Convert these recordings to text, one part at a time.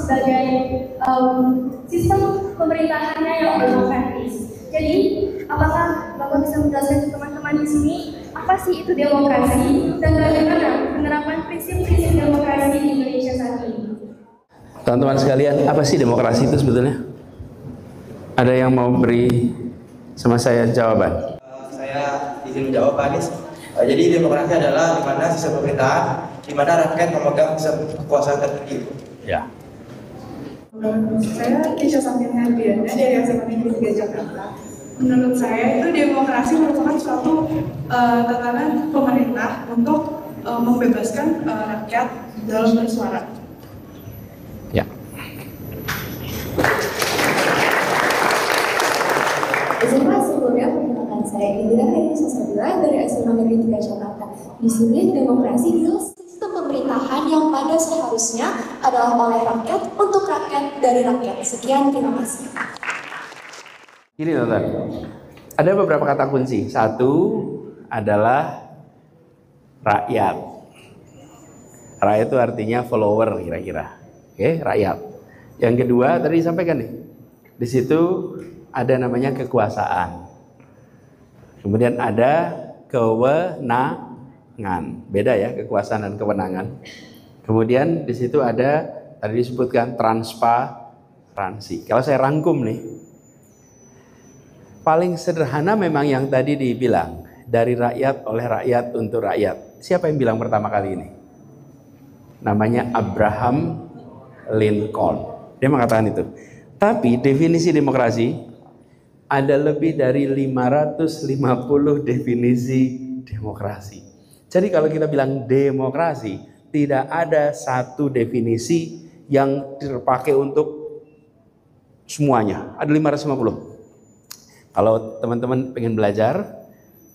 sebagai sistem pemerintahannya yang demokratis. Jadi, apakah Bapak bisa menjelaskan ke teman-teman di sini apa sih itu demokrasi dan bagaimana penerapan prinsip-prinsip demokrasi di Indonesia saat ini? Teman-teman sekalian, apa sih demokrasi itu sebetulnya? Ada yang mau beri sama saya jawaban? Saya izin menjawab, Pak Anies. Jadi demokrasi adalah di mana sistem pemerintahan di mana rakyat memegang kekuasaan tertinggi. Ya. Saya Kisha Sampirna Diana dari SMA Negeri 3 Jakarta. Menurut saya itu demokrasi merupakan suatu tatanan pemerintah untuk membebaskan rakyat dalam bersuara. Ya. Izin Pak, sebelumnya perkenalkan saya Indra Hayati Sasabila dari SMA Negeri 3 Jakarta. Di sini demokrasi adalah sistem pemerintahan yang pada seharusnya adalah oleh rakyat untuk rakyat dari rakyat. Sekian, terima kasih. Gini teman-teman, ada beberapa kata kunci. Satu adalah rakyat. Rakyat itu artinya follower kira-kira. Oke, rakyat. Yang kedua tadi disampaikan nih. Di situ ada namanya kekuasaan. Kemudian ada kewenangan. Beda ya, kekuasaan dan kewenangan. Kemudian di situ ada tadi disebutkan transparansi. Kalau saya rangkum nih, paling sederhana memang yang tadi dibilang, dari rakyat, oleh rakyat, untuk rakyat. Siapa yang bilang pertama kali ini? Namanya Abraham Lincoln. Dia mengatakan itu. Tapi definisi demokrasi ada lebih dari 550 definisi demokrasi. Jadi kalau kita bilang demokrasi, tidak ada satu definisi yang terpakai untuk semuanya. Ada 550. Kalau teman-teman pengen belajar,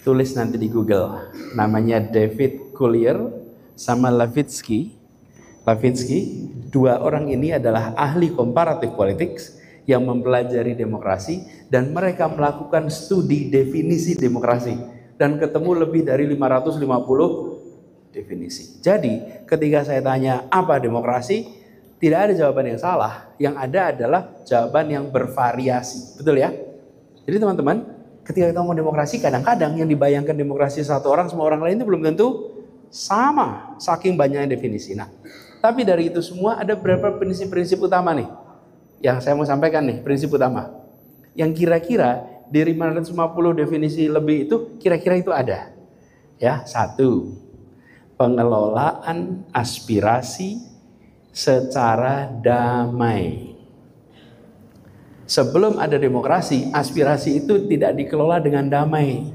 tulis nanti di Google. Namanya David Collier sama Levitsky. Dua orang ini adalah ahli comparative politics yang mempelajari demokrasi dan mereka melakukan studi definisi demokrasi dan ketemu lebih dari 550 definisi. Jadi, ketika saya tanya apa demokrasi, tidak ada jawaban yang salah. Yang ada adalah jawaban yang bervariasi. Betul ya? Jadi teman-teman, ketika kita ngomong demokrasi, kadang-kadang yang dibayangkan demokrasi satu orang sama orang lain itu belum tentu sama, saking banyaknya definisi. Nah, tapi dari itu semua ada beberapa prinsip-prinsip utama nih, yang saya mau sampaikan nih, prinsip utama. Yang kira-kira dari 550 definisi lebih itu, kira-kira itu ada. Ya, satu, pengelolaan aspirasi secara damai. Sebelum ada demokrasi, aspirasi itu tidak dikelola dengan damai.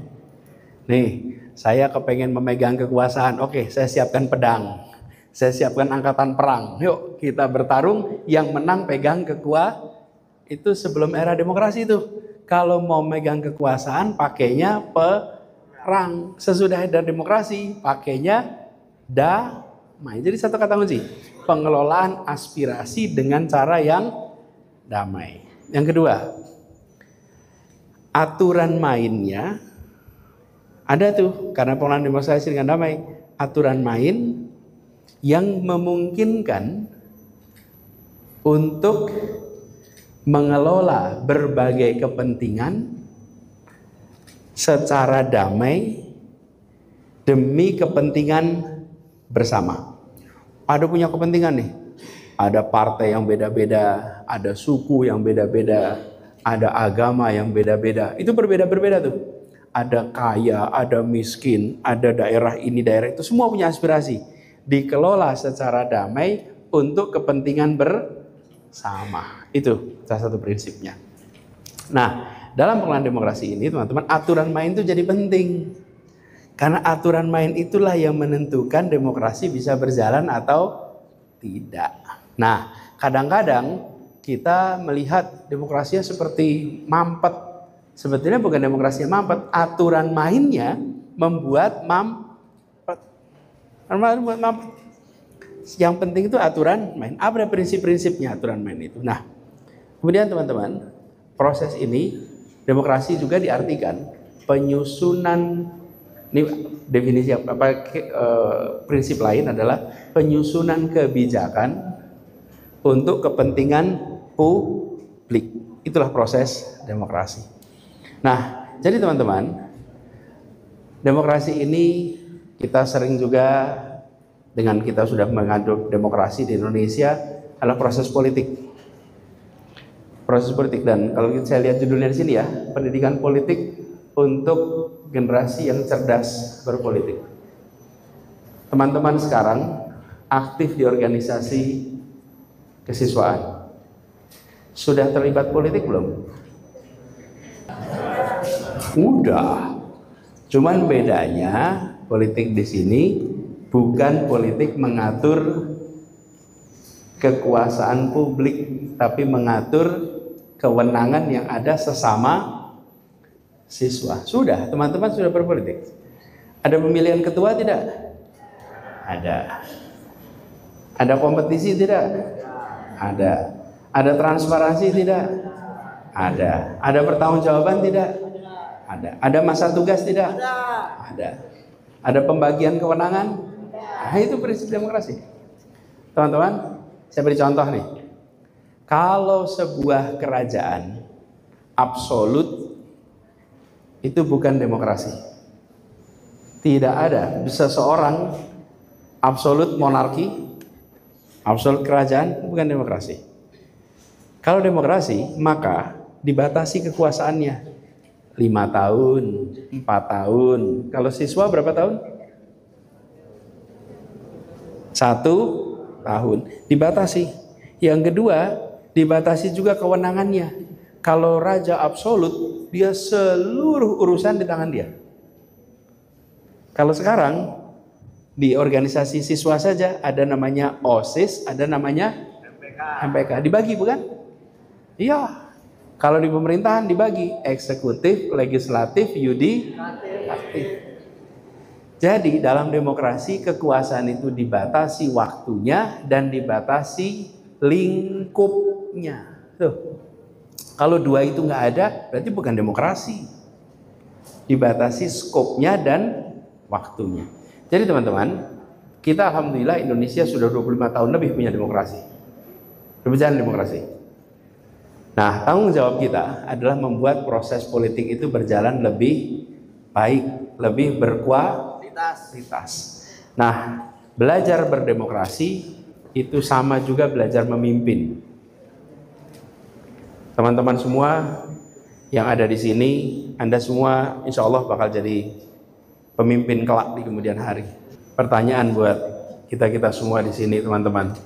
Nih, saya kepengen memegang kekuasaan. Oke, saya siapkan pedang. Saya siapkan angkatan perang. Yuk, kita bertarung. Yang menang pegang kekuasaan. Itu sebelum era demokrasi itu. Kalau mau megang kekuasaan, pakainya perang. Sesudah ada demokrasi, pakainya damai. Jadi satu kata kunci. Pengelolaan aspirasi dengan cara yang damai. Yang kedua, aturan mainnya ada tuh, karena pengelolaan demokrasi dengan damai, aturan main yang memungkinkan untuk mengelola berbagai kepentingan secara damai demi kepentingan bersama. Ada punya kepentingan nih. Ada partai yang beda-beda, ada suku yang beda-beda, ada agama yang beda-beda. Itu berbeda-berbeda tuh. Ada kaya, ada miskin, ada daerah ini, daerah itu. Semua punya aspirasi. Dikelola secara damai untuk kepentingan bersama. Itu salah satu prinsipnya. Nah, dalam pengelolaan demokrasi ini, teman-teman, aturan main itu jadi penting. Karena aturan main itulah yang menentukan demokrasi bisa berjalan atau tidak. Nah, kadang-kadang kita melihat demokrasinya seperti mampet. Sebetulnya bukan demokrasi yang mampet, aturan mainnya membuat mampet. Yang penting itu aturan main. Apa prinsip-prinsipnya aturan main itu? Nah, kemudian teman-teman, proses ini demokrasi juga diartikan penyusunan. Ini definisi prinsip lain adalah penyusunan kebijakan untuk kepentingan publik. Itulah proses demokrasi. Nah, jadi teman-teman, demokrasi ini kita sering juga dengan kita sudah mengadop demokrasi di Indonesia adalah proses politik. Proses politik, dan kalau saya lihat judulnya di sini ya, pendidikan politik untuk generasi yang cerdas berpolitik. Teman-teman sekarang aktif di organisasi kesiswaan. Sudah terlibat politik belum? Udah. Cuman bedanya politik di sini bukan politik mengatur kekuasaan publik, tapi mengatur kewenangan yang ada sesama siswa. Sudah, teman-teman sudah berpolitik. Ada pemilihan ketua tidak? Ada. Ada kompetisi tidak? Ada. Ada transparansi tidak? Ada. Ada pertanggungjawaban tidak? Ada. Ada masa tugas tidak? Ada. Ada pembagian kewenangan? Nah, itu prinsip demokrasi. Teman-teman, saya beri contoh nih. Kalau sebuah kerajaan absolut, itu bukan demokrasi. Tidak ada seseorang absolut monarki, absolut kerajaan, bukan demokrasi. Kalau demokrasi, maka dibatasi kekuasaannya. 5 tahun, 4 tahun. Kalau siswa berapa tahun? 1 tahun. Dibatasi. Yang kedua, dibatasi juga kewenangannya. Kalau raja absolut, dia seluruh urusan di tangan dia. Kalau sekarang di organisasi siswa saja ada namanya OSIS, ada namanya MPK. Dibagi bukan? Iya. Kalau di pemerintahan dibagi eksekutif, legislatif, yudikatif. Jadi dalam demokrasi kekuasaan itu dibatasi waktunya dan dibatasi lingkupnya. Tuh. Kalau dua itu nggak ada, berarti bukan demokrasi. Dibatasi skopnya dan waktunya. Jadi teman-teman, kita alhamdulillah Indonesia sudah 25 tahun lebih punya demokrasi. Berjalan demokrasi. Nah, tanggung jawab kita adalah membuat proses politik itu berjalan lebih baik, lebih berkualitas. Nah, belajar berdemokrasi itu sama juga belajar memimpin. Teman-teman semua yang ada di sini, Anda semua insya Allah bakal jadi pemimpin kelak di kemudian hari. Pertanyaan buat kita semua di sini, teman-teman,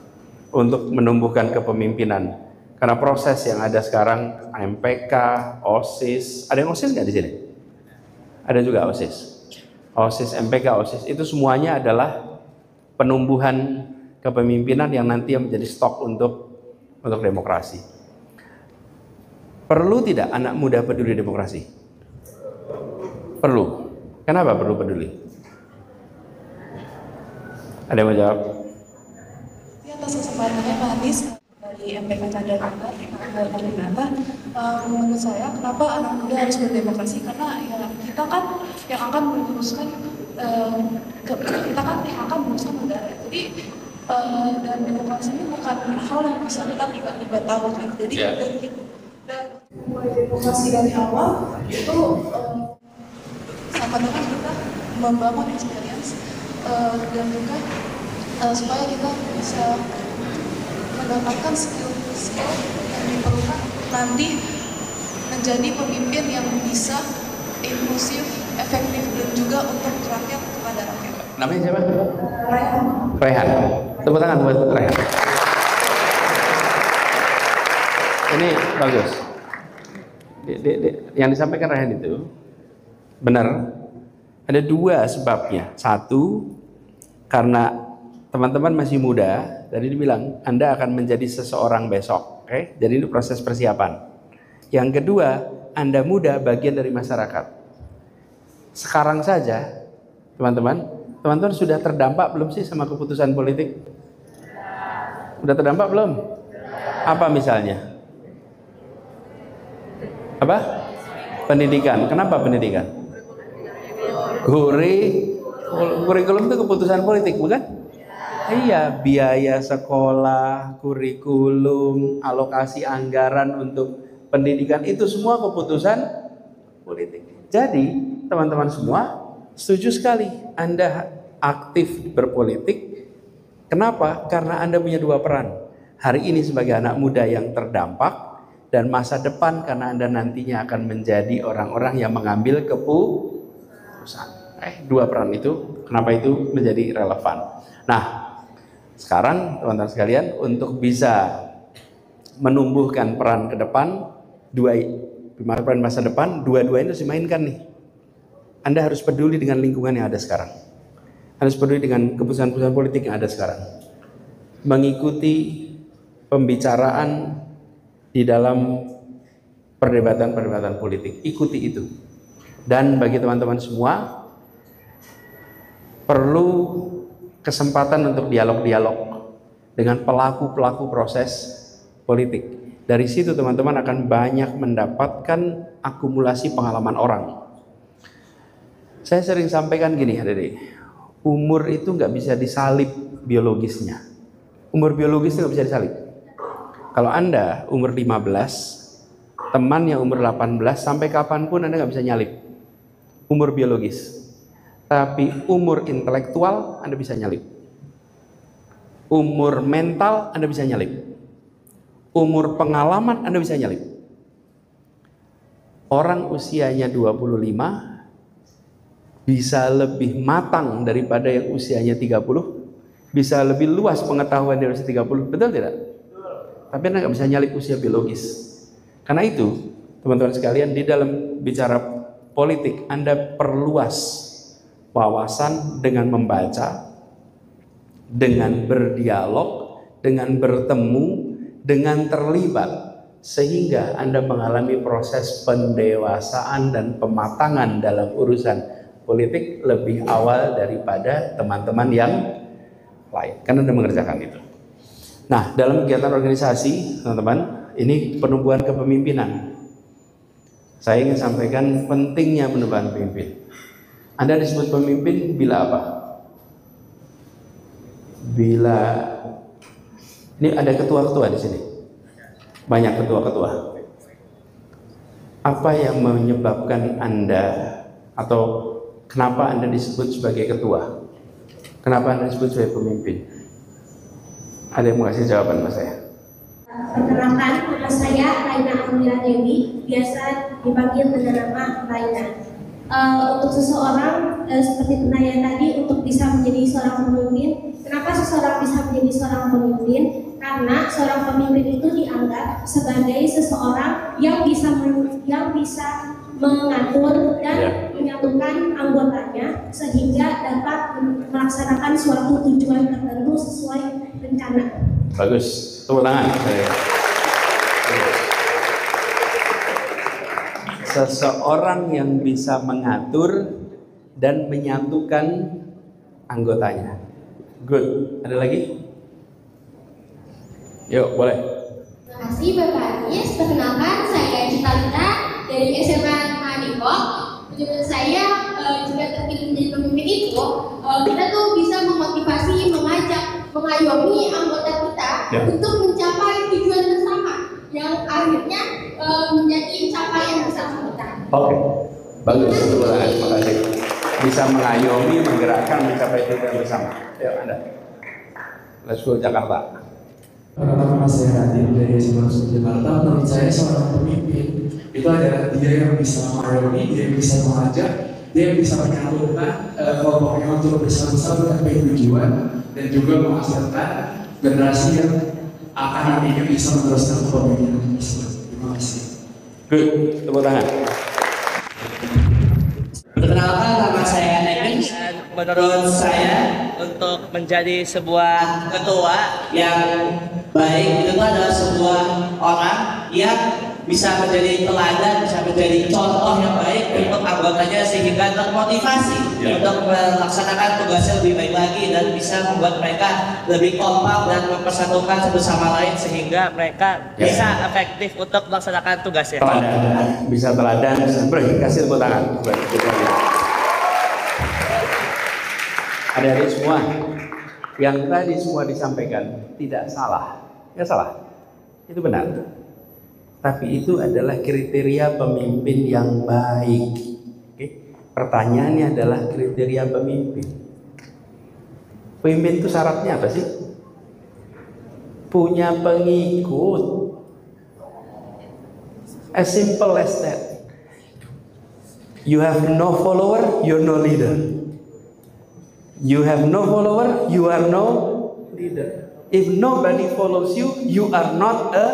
untuk menumbuhkan kepemimpinan. Karena proses yang ada sekarang, MPK, OSIS, ada yang OSIS nggak di sini? Ada juga OSIS. OSIS, MPK, OSIS, itu semuanya adalah penumbuhan kepemimpinan yang nanti menjadi stok untuk demokrasi. Perlu tidak anak muda peduli demokrasi? Perlu. Kenapa perlu peduli? Ada yang mau jawab? Di atas kesempatannya Pak Anies dari MPK dan pemerintah, menurut saya kenapa anak muda harus berdemokrasi? Karena ya kita kan yang akan meneruskan negara. Jadi dan demokrasi ini bukan hal yang bisa kita tiba-tiba tahu. Jadi dan mulai demokrasi dari awal itu sama dengan kita membangun experience dan juga supaya kita bisa mendapatkan skill yang diperlukan nanti menjadi pemimpin yang bisa inklusif, efektif dan juga untuk rakyat kepada rakyat. Namanya siapa? Rehan. Rehan. Tepuk tangan buat Rehan. Ini bagus. Yang disampaikan Rehan itu benar. Ada dua sebabnya. Satu, karena teman-teman masih muda. Tadi dibilang Anda akan menjadi seseorang besok. Oke? Jadi ini proses persiapan. Yang kedua, Anda muda, bagian dari masyarakat. Sekarang saja, teman-teman sudah terdampak belum sih sama keputusan politik? Sudah terdampak belum? Apa misalnya? Apa? Pendidikan. Kenapa pendidikan? Kurikulum itu keputusan politik, bukan? Iya, biaya sekolah, kurikulum, alokasi anggaran untuk pendidikan, itu semua keputusan politik. Jadi, teman-teman semua, setuju sekali Anda aktif berpolitik. Kenapa? Karena Anda punya dua peran. Hari ini sebagai anak muda yang terdampak, dan masa depan karena Anda nantinya akan menjadi orang-orang yang mengambil keputusan. Dua peran itu, kenapa itu menjadi relevan? Nah, sekarang teman-teman sekalian, untuk bisa menumbuhkan peran ke depan, peran masa depan, dua-duanya harus dimainkan nih. Anda harus peduli dengan lingkungan yang ada sekarang. Harus peduli dengan keputusan-keputusan politik yang ada sekarang. Mengikuti pembicaraan di dalam perdebatan-perdebatan politik. Ikuti itu. Dan bagi teman-teman semua, perlu kesempatan untuk dialog-dialog dengan pelaku-pelaku proses politik. Dari situ teman-teman akan banyak mendapatkan akumulasi pengalaman orang. Saya sering sampaikan gini, adik-adik, umur itu nggak bisa disalib biologisnya. Umur biologis itu nggak bisa disalib. Kalau Anda umur 15, teman yang umur 18, sampai kapanpun Anda nggak bisa nyalip umur biologis. Tapi umur intelektual Anda bisa nyalip. Umur mental Anda bisa nyalip. Umur pengalaman Anda bisa nyalip. Orang usianya 25 bisa lebih matang daripada yang usianya 30, bisa lebih luas pengetahuan dari usia 30, betul tidak? Tapi Anda nggak bisa nyalip usia biologis. Karena itu, teman-teman sekalian, di dalam bicara politik, Anda perluas wawasan dengan membaca, dengan berdialog, dengan bertemu, dengan terlibat, sehingga Anda mengalami proses pendewasaan dan pematangan dalam urusan politik lebih awal daripada teman-teman yang lain, karena Anda mengerjakan itu. Nah, dalam kegiatan organisasi, teman-teman, ini penumbuhan kepemimpinan. Saya ingin sampaikan pentingnya penumbuhan pemimpin. Anda disebut pemimpin bila apa? Bila ini ada ketua-ketua di sini. Banyak ketua-ketua. Apa yang menyebabkan Anda, atau kenapa Anda disebut sebagai ketua? Kenapa Anda disebut sebagai pemimpin? Ada yang mau kasih jawaban Mas saya? Perkenalkan, nama saya Raina Amira Dewi, biasa dipanggil dengan nama Raina. Untuk seseorang, seperti penanya tadi, untuk bisa menjadi seorang pemimpin, kenapa seseorang bisa menjadi seorang pemimpin? Karena seorang pemimpin itu dianggap sebagai seseorang yang bisa mengatur dan menyatukan anggotanya sehingga dapat melaksanakan suatu tujuan tertentu sesuai rencana. Bagus, tepuk tangan. Seseorang yang bisa mengatur dan menyatukan anggotanya. Good. Ada lagi? Yuk, boleh. Terima kasih Bapak Anies. Perkenalkan, saya Citalita dari SMA Depok. Menurut saya juga terpilih menjadi pemimpin itu, kita tuh bisa memotivasi, mengayomi anggota kita untuk mencapai tujuan bersama yang akhirnya menjadi capaian bersama kita. Oke, bagus. Terima kasih. Bisa mengayomi, menggerakkan, mencapai tujuan bersama. Ayo Anda. Let's go Jakarta. Pertama saya Radin dari SMA Jakarta. Menurut saya seorang pemimpin itu adalah dia yang bisa mengayomi, dia yang bisa mengajak, dia yang bisa menyatukan kelompoknya untuk bersama-sama mencapai tujuan dan juga menghasilkan generasi yang akan nantinya bisa meneruskan kepemimpinan tersebut. Terima kasih. Good, tepuk tangan. Perkenalkan, nama saya Negan. Menurut saya untuk menjadi sebuah ketua yang baik itu adalah sebuah orang yang bisa menjadi teladan, bisa menjadi contoh yang baik untuk anggotanya sehingga termotivasi untuk melaksanakan tugasnya lebih baik lagi dan bisa membuat mereka lebih kompak dan mempersatukan satu sama lain sehingga mereka bisa efektif untuk melaksanakan tugasnya. Bisa teladan, kasih tepuk tangan. Adik-adik semua, Yang tadi semua disampaikan tidak salah. Ya salah. Itu benar. Tapi itu adalah kriteria pemimpin yang baik. Oke? Pertanyaannya adalah kriteria pemimpin. Pemimpin itu syaratnya apa sih? Punya pengikut. As simple as that. You have no follower, you're no leader. You have no follower, you are no leader. If nobody follows you, you are not a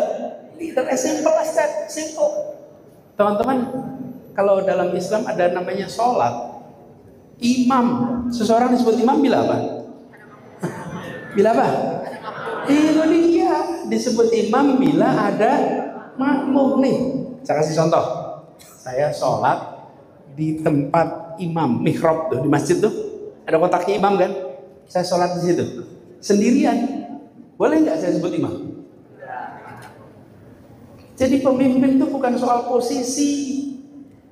leader. As simple as that. Simple. Teman-teman, kalau dalam Islam ada namanya sholat. Imam. Seseorang disebut imam bila apa? Bila apa? Itu dia. Disebut imam bila ada makmum nih. Saya kasih contoh. Saya sholat di tempat imam, mihrab tuh di masjid tuh. Ada kotaknya imam kan? Saya sholat di situ. Sendirian. Boleh nggak saya sebut imam? Jadi pemimpin itu bukan soal posisi.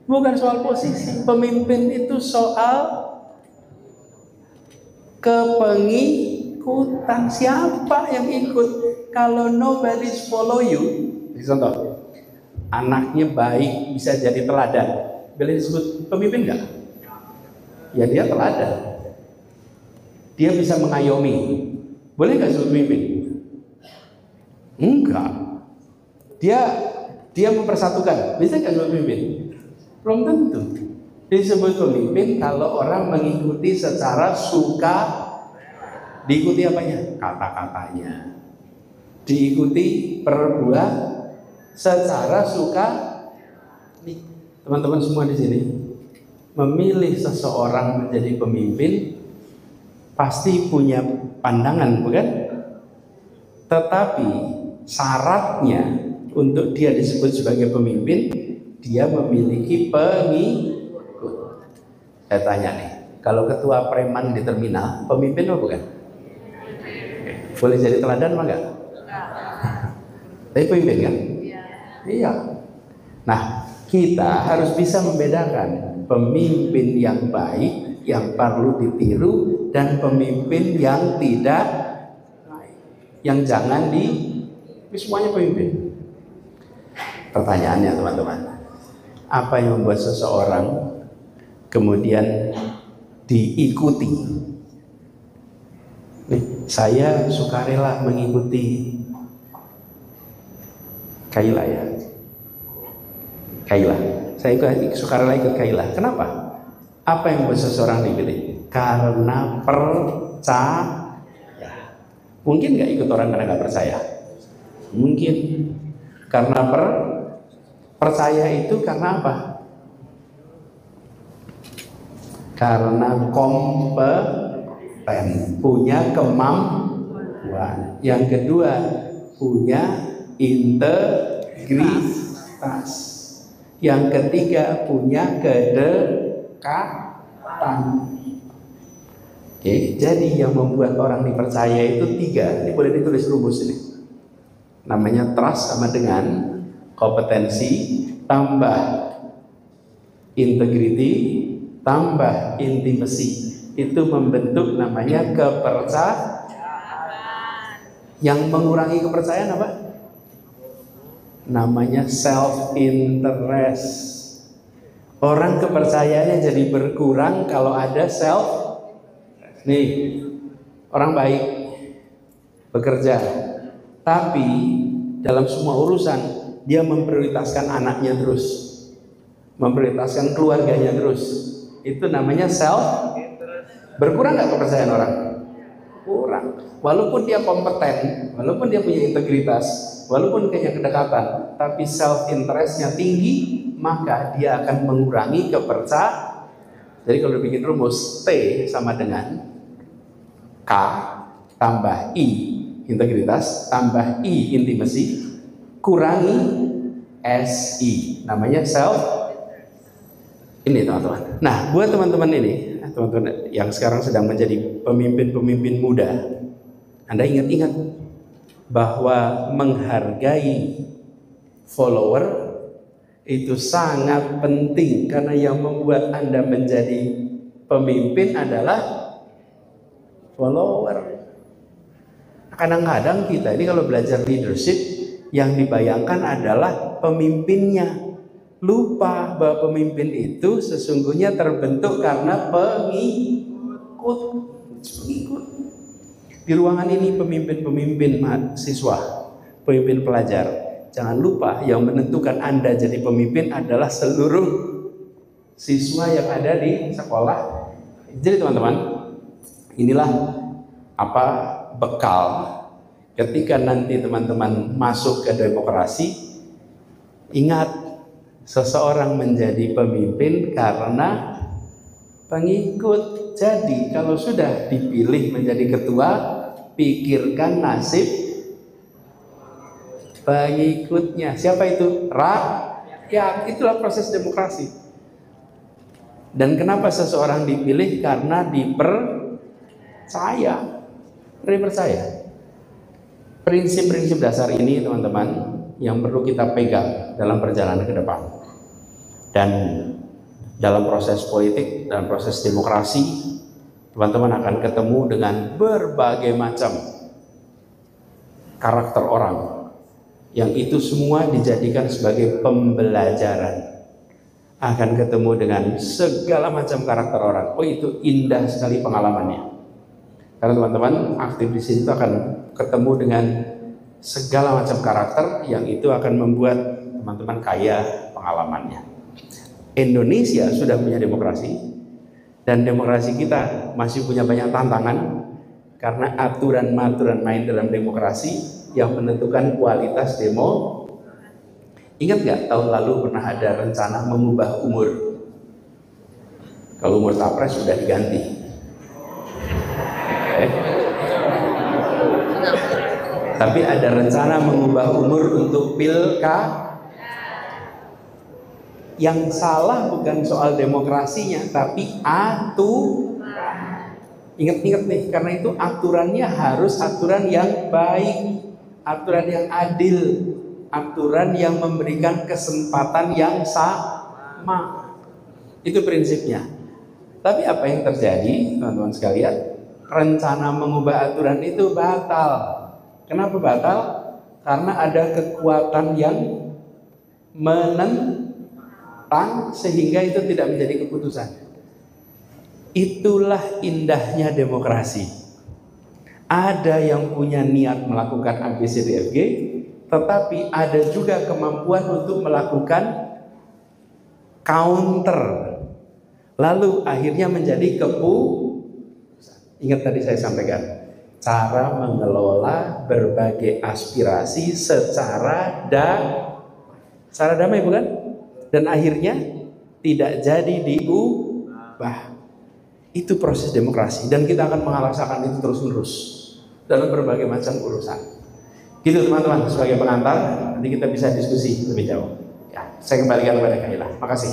Bukan soal posisi. Pemimpin itu soal kepengikutan. Siapa yang ikut? Kalau nobody's follow you. Contoh, anaknya baik, bisa jadi teladan. Boleh disebut pemimpin nggak? Ya dia teladan. Dia bisa mengayomi. Boleh nggak disebut pemimpin? Enggak. Dia mempersatukan. Bisa nggak disebut pemimpin? Belum tentu. Disebut pemimpin kalau orang mengikuti secara suka. Diikuti apanya? Kata-katanya. Diikuti perbuatan secara suka. Nih, teman-teman semua di sini memilih seseorang menjadi pemimpin pasti punya pandangan, bukan? Tetapi syaratnya untuk dia disebut sebagai pemimpin, dia memiliki pengikut. Saya tanya nih, kalau ketua preman di terminal, pemimpin apa bukan? Boleh jadi teladan apa enggak? Tapi pemimpin kan? Iya. Nah, kita harus bisa membedakan pemimpin yang baik, yang perlu ditiru, dan pemimpin yang tidak baik, yang jangan semuanya pemimpin. Pertanyaannya teman-teman, apa yang membuat seseorang kemudian diikuti? Nih, saya sukarela mengikuti Kaila ya. Kaila. Saya sukarela ikut Kaila. Kenapa? Apa yang membuat seseorang dipilih? Karena percaya. Mungkin nggak ikut orang karena nggak percaya. Mungkin karena percaya itu karena apa? Karena kompeten, punya kemampuan. Yang kedua, punya integritas. Yang ketiga, punya kedekatan. Oke, jadi yang membuat orang dipercaya itu 3. Ini boleh ditulis rumus ini. Namanya trust sama dengan kompetensi tambah integrity tambah intimacy. Itu membentuk namanya kepercayaan. Yang mengurangi kepercayaan apa? Namanya self interest. Orang kepercayaannya jadi berkurang kalau ada self. Nih, orang baik bekerja, tapi dalam semua urusan dia memprioritaskan anaknya terus, memprioritaskan keluarganya terus. Itu namanya self. Berkurang nggak kepercayaan orang? Kurang. Walaupun dia kompeten, walaupun dia punya integritas, walaupun punya kedekatan, tapi self interestnya tinggi, maka dia akan mengurangi kepercayaan. Jadi kalau bikin rumus, T sama dengan K tambah I integritas tambah I intimacy kurangi SI, namanya self. Ini teman-teman. Nah, buat teman-teman ini, teman-teman yang sekarang sedang menjadi pemimpin-pemimpin muda, Anda ingat-ingat bahwa menghargai follower itu sangat penting, karena yang membuat Anda menjadi pemimpin adalah follower. Kadang-kadang kita ini kalau belajar leadership, yang dibayangkan adalah pemimpinnya. Lupa bahwa pemimpin itu sesungguhnya terbentuk karena pengikut. Di ruangan ini pemimpin-pemimpin mahasiswa, pemimpin pelajar. Jangan lupa yang menentukan Anda jadi pemimpin adalah seluruh siswa yang ada di sekolah. Jadi teman-teman, inilah apa bekal ketika nanti teman-teman masuk ke demokrasi. Ingat, seseorang menjadi pemimpin karena pengikut. Jadi kalau sudah dipilih menjadi ketua, pikirkan nasib pengikutnya. Siapa itu? Rakyat. Itulah proses demokrasi. Dan kenapa seseorang dipilih? Karena dipercaya. Prinsip-prinsip dasar ini teman-teman yang perlu kita pegang dalam perjalanan ke depan. Dan dalam proses politik, dalam proses demokrasi, teman-teman akan ketemu dengan berbagai macam karakter orang, yang itu semua dijadikan sebagai pembelajaran. Akan ketemu dengan segala macam karakter orang. Oh, itu indah sekali pengalamannya. Karena teman-teman aktif di situ akan ketemu dengan segala macam karakter yang itu akan membuat teman-teman kaya pengalamannya. Indonesia sudah punya demokrasi, dan demokrasi kita masih punya banyak tantangan karena aturan-aturan main dalam demokrasi yang menentukan kualitas demo. Ingat nggak tahun lalu pernah ada rencana mengubah umur? Kalau umur capres sudah diganti. Tapi ada rencana mengubah umur untuk pilkada. Yang salah bukan soal demokrasinya, tapi aturan. Ingat-ingat nih, karena itu aturannya harus aturan yang baik, aturan yang adil, aturan yang memberikan kesempatan yang sama. Itu prinsipnya. Tapi apa yang terjadi, teman-teman sekalian? Rencana mengubah aturan itu batal. Kenapa batal? Karena ada kekuatan yang menentang, sehingga itu tidak menjadi keputusan. Itulah indahnya demokrasi. Ada yang punya niat melakukan ABCDFG, tetapi ada juga kemampuan untuk melakukan counter, lalu akhirnya menjadi keputusan. Ingat tadi saya sampaikan, cara mengelola berbagai aspirasi secara damai, bukan? Dan akhirnya tidak jadi diubah. Itu proses demokrasi, dan kita akan mengalahkan itu terus-menerus dalam berbagai macam urusan. Gitu teman-teman, sebagai pengantar nanti kita bisa diskusi lebih jauh. Ya, saya kembalikan kepada Kaila. Makasih.